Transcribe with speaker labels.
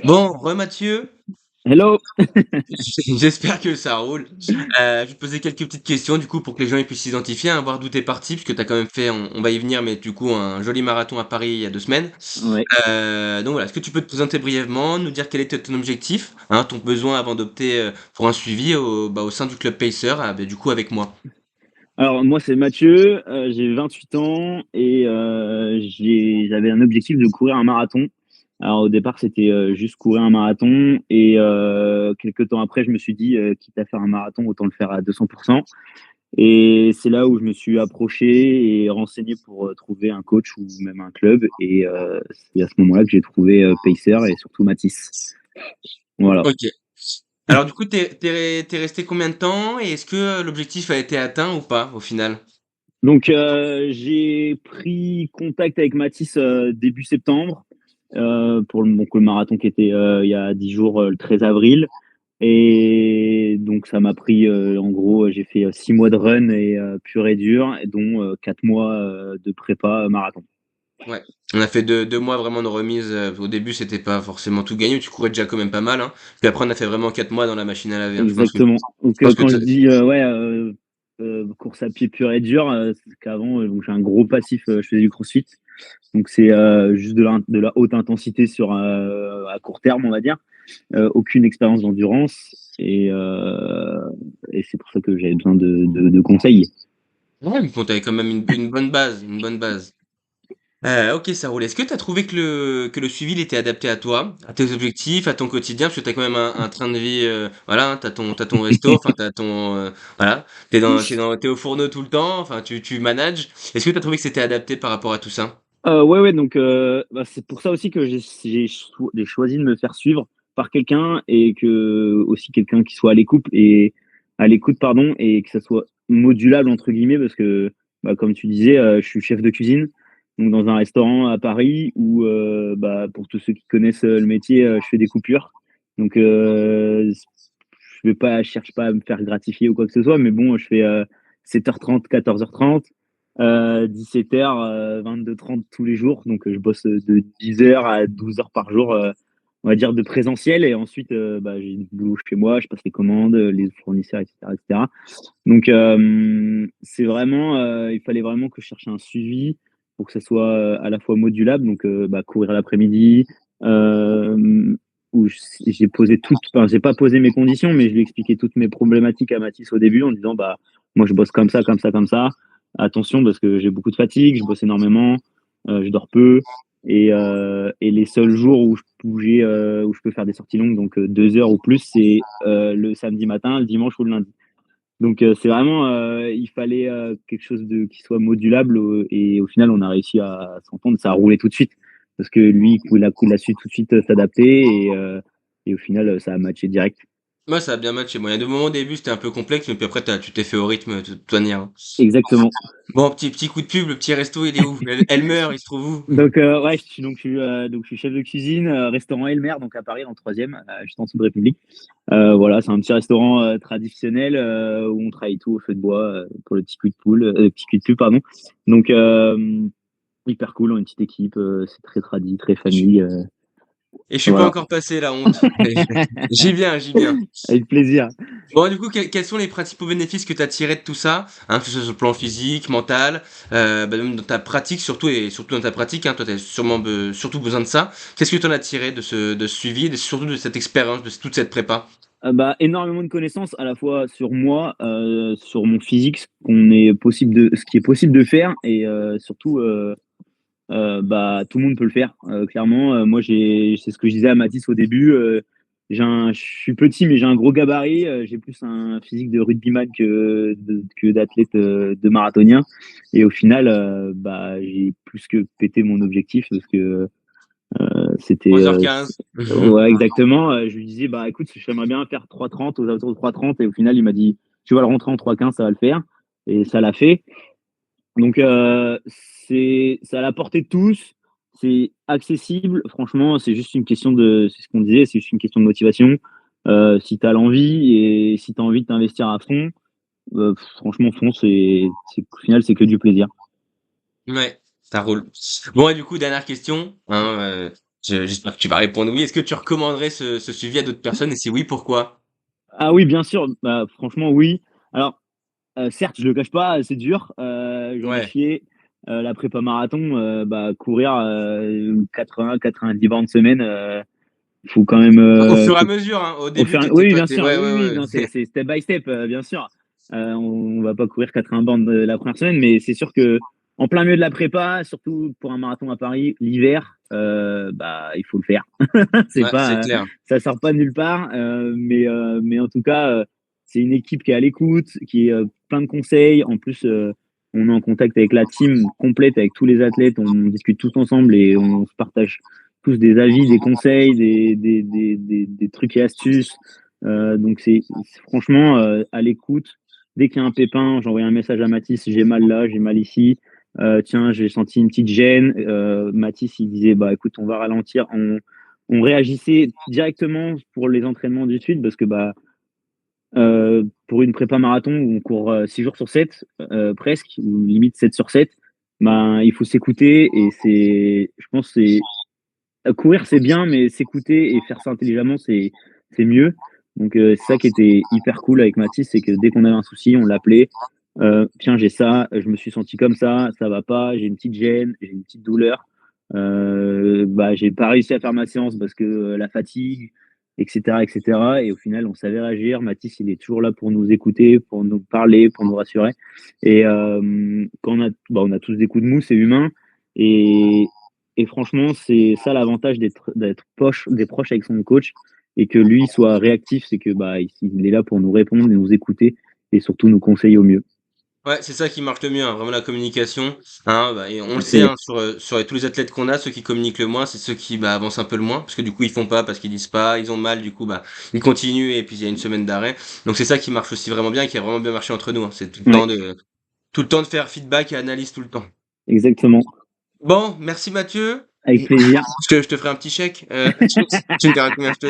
Speaker 1: Bon, Mathieu,
Speaker 2: Hello.
Speaker 1: j'espère que ça roule. Je vais te poser quelques petites questions du coup pour que les gens ils puissent s'identifier, hein, voir d'où t'es parti, puisque t'as quand même fait, on va y venir, mais du coup un joli marathon à Paris il y a 2 semaines.
Speaker 2: Ouais.
Speaker 1: Donc voilà, est-ce que tu peux te présenter brièvement, nous dire quel était ton objectif, hein, ton besoin avant d'opter pour un suivi au sein du club Pacer, du coup avec moi.
Speaker 2: Alors moi c'est Mathieu, j'ai 28 ans et j'avais un objectif de courir un marathon. Alors au départ c'était juste courir un marathon et quelques temps après je me suis dit quitte à faire un marathon autant le faire à 200%. Et c'est là où je me suis approché et renseigné pour trouver un coach ou même un club et c'est à ce moment-là que j'ai trouvé Pacer et surtout Mathis. Voilà.
Speaker 1: Ok. Alors du coup, t'es resté combien de temps et est-ce que l'objectif a été atteint ou pas au final?
Speaker 2: Donc j'ai pris contact avec Mathis début septembre pour donc, le marathon qui était il y a 10 jours, le 13 avril. Et donc ça m'a pris en gros j'ai fait 6 mois de run et pur et dur, et dont 4 mois de prépa marathon.
Speaker 1: Ouais, on a fait deux mois vraiment de remise. Au début, c'était pas forcément tout gagné. Tu courais déjà quand même pas mal, hein. Puis après, on a fait vraiment 4 mois dans la machine à laver, hein.
Speaker 2: Exactement.
Speaker 1: Je
Speaker 2: Donc
Speaker 1: pense que
Speaker 2: quand je dis ouais course à pied pur et dur, c'est qu'avant donc j'ai un gros passif, je faisais du crossfit. Donc c'est juste de la haute intensité sur à court terme, on va dire. Aucune expérience d'endurance et c'est pour ça que j'avais besoin de conseils.
Speaker 1: ouais, mais bon, t'avais quand même une bonne base, une bonne base. Ok, ça roule. Est-ce que t'as trouvé que le suivi il était adapté à toi, à tes objectifs, à ton quotidien, parce que t'as quand même un train de vie, voilà, hein, t'as ton resto, enfin t'as ton, voilà, t'es au fourneau tout le temps, enfin tu manages. Est-ce que t'as trouvé que c'était adapté par rapport à tout ça?
Speaker 2: Ouais, donc bah, c'est pour ça aussi que j'ai choisi de me faire suivre par quelqu'un et que aussi quelqu'un qui soit à l'écoute pardon, et que ça soit modulable entre guillemets parce que bah, comme tu disais, je suis chef de cuisine donc dans un restaurant à Paris où bah, pour tous ceux qui connaissent le métier, je fais des coupures. Donc je cherche pas à me faire gratifier ou quoi que ce soit, mais bon, je fais 7h30, 14h30, 17h, 22h30 tous les jours. Donc je bosse de 10h à 12h par jour, on va dire de présentiel. Et ensuite, bah, j'ai du boulot chez moi, je passe les commandes, les fournisseurs, etc. etc. Donc c'est vraiment, il fallait vraiment que je cherche un suivi pour que ça soit à la fois modulable, donc bah, courir l'après-midi, euh, où j'ai posé enfin j'ai pas posé mes conditions, mais je lui ai expliqué toutes mes problématiques à Mathis au début en disant bah moi je bosse comme ça, comme ça, comme ça. Attention parce que j'ai beaucoup de fatigue, je bosse énormément, je dors peu. Et les seuls jours où je peux faire des sorties longues, donc 2 heures ou plus, c'est le samedi matin, le dimanche ou le lundi. Donc c'est vraiment, il fallait quelque chose qui soit modulable et au final on a réussi à s'entendre, ça a roulé tout de suite parce que lui il a su tout de suite s'adapter et au final ça a matché direct.
Speaker 1: Moi, ça a bien matché. Bon, il y a des moments au début, c'était un peu complexe, mais puis après, tu t'es fait au rythme de toute manière, hein.
Speaker 2: Exactement.
Speaker 1: Bon, petit coup de pub, le petit resto, il est où? Elle meurt, il se trouve où?
Speaker 2: Donc ouais, je suis chef de cuisine, restaurant Elmer, donc à Paris dans le troisième, juste en dessous de République. Voilà, c'est un petit restaurant traditionnel où on travaille tout au feu de bois pour le petit cul de poule, pardon. Donc hyper cool, on est une petite équipe, c'est très tradi, très famille.
Speaker 1: Et je suis pas
Speaker 2: Voilà,
Speaker 1: encore passé, la honte. J'y viens, j'y viens.
Speaker 2: avec plaisir.
Speaker 1: Bon, du coup, quels sont les principaux bénéfices que tu as tirés de tout ça, hein, que ce soit sur le plan physique, mental, même dans ta pratique surtout, et surtout dans ta pratique, hein, toi, tu as sûrement surtout besoin de ça. Qu'est-ce que tu en as tiré de ce suivi, et surtout de cette expérience, de toute cette prépa?
Speaker 2: Bah, énormément de connaissances à la fois sur moi, sur mon physique, ce qui est possible de faire et surtout, bah, tout le monde peut le faire. Clairement, moi, c'est ce que je disais à Mathis au début. Je suis petit, mais j'ai un gros gabarit. J'ai plus un physique de rugbyman que d'athlète de marathonien. Et au final, bah, j'ai plus que pété mon objectif parce que c'était
Speaker 1: 11h15.
Speaker 2: ouais, exactement. Je lui disais bah écoute, j'aimerais bien faire 3:30 aux alentours de 3:30 et au final il m'a dit tu vas le rentrer en 3:15, ça va le faire et ça l'a fait. Donc c'est à la portée de tous, c'est accessible. Franchement, c'est ce qu'on disait, c'est juste une question de motivation. Si tu as l'envie et si tu as envie de t'investir à fond, franchement fonce et au final c'est que du plaisir.
Speaker 1: Ouais, ça roule. Bon, et du coup, dernière question, hein, J'espère que tu vas répondre oui. Est-ce que tu recommanderais ce suivi à d'autres personnes et si oui, pourquoi?
Speaker 2: Ah oui, bien sûr, bah, franchement, oui. Alors, certes, je le cache pas, c'est dur, j'en ai
Speaker 1: Ouais.
Speaker 2: chié. La prépa marathon, bah, courir, 80-90 bornes semaine, faut quand même,
Speaker 1: Au fur et à mesure, hein. Au
Speaker 2: au
Speaker 1: début,
Speaker 2: faire
Speaker 1: tu
Speaker 2: oui,
Speaker 1: pas
Speaker 2: bien
Speaker 1: tu
Speaker 2: sûr,
Speaker 1: ouais,
Speaker 2: oui, oui,
Speaker 1: ouais,
Speaker 2: oui,
Speaker 1: ouais.
Speaker 2: non, c'est step by step, bien sûr. On va pas courir 80 bornes, la première semaine, mais c'est sûr que en plein milieu de la prépa, surtout pour un marathon à Paris, l'hiver, bah, il faut le faire. C'est
Speaker 1: Ouais, c'est
Speaker 2: pas,
Speaker 1: clair.
Speaker 2: ça sort pas de nulle part, mais en tout cas, c'est une équipe qui est à l'écoute, qui est, plein de conseils. En plus, on est en contact avec la team complète, avec tous les athlètes, on discute tous ensemble et on se partage tous des avis, des conseils, des trucs et astuces. Donc franchement, à l'écoute. Dès qu'il y a un pépin, j'envoie un message à Mathis, j'ai mal là, j'ai mal ici. Tiens, j'ai senti une petite gêne. Mathis, il disait, bah écoute, on va ralentir. On réagissait directement pour les entraînements du suite parce que bah pour une prépa marathon où on court 6 jours sur 7, presque, ou limite 7 sur 7, ben, il faut s'écouter et je pense, courir c'est bien, mais s'écouter et faire ça intelligemment, c'est mieux. Donc c'est ça qui était hyper cool avec Mathis, c'est que dès qu'on avait un souci, on l'appelait. Tiens, j'ai ça, je me suis senti comme ça va pas, j'ai une petite gêne, j'ai une petite douleur. Bah, j'ai pas réussi à faire ma séance parce que la fatigue, etc., etc. Et au final, on savait réagir. Mathis, il est toujours là pour nous écouter, pour nous parler, pour nous rassurer. Et quand on a tous des coups de mou, c'est humain. Et, et franchement, c'est ça l'avantage d'être poche, des proches avec son coach et que lui soit réactif, c'est que bah il est là pour nous répondre et nous écouter et surtout nous conseiller au mieux.
Speaker 1: Ouais, c'est ça qui marche le mieux, hein, vraiment la communication, hein, bah, et on le sait,
Speaker 2: C'est
Speaker 1: hein, sur tous les athlètes qu'on a, ceux qui communiquent le moins, c'est ceux qui, bah, avancent un peu le moins, parce que du coup, ils font pas, parce qu'ils disent pas, ils ont mal, du coup, bah, ils continuent et puis il y a une semaine d'arrêt. Donc c'est ça qui marche aussi vraiment bien et qui a vraiment bien marché entre nous, hein. C'est
Speaker 2: ouais,
Speaker 1: tout le temps de faire feedback et analyse tout le temps.
Speaker 2: exactement.
Speaker 1: Bon, merci Mathieu.
Speaker 2: Avec plaisir.
Speaker 1: Je te ferai un petit chèque, tu me diras combien je te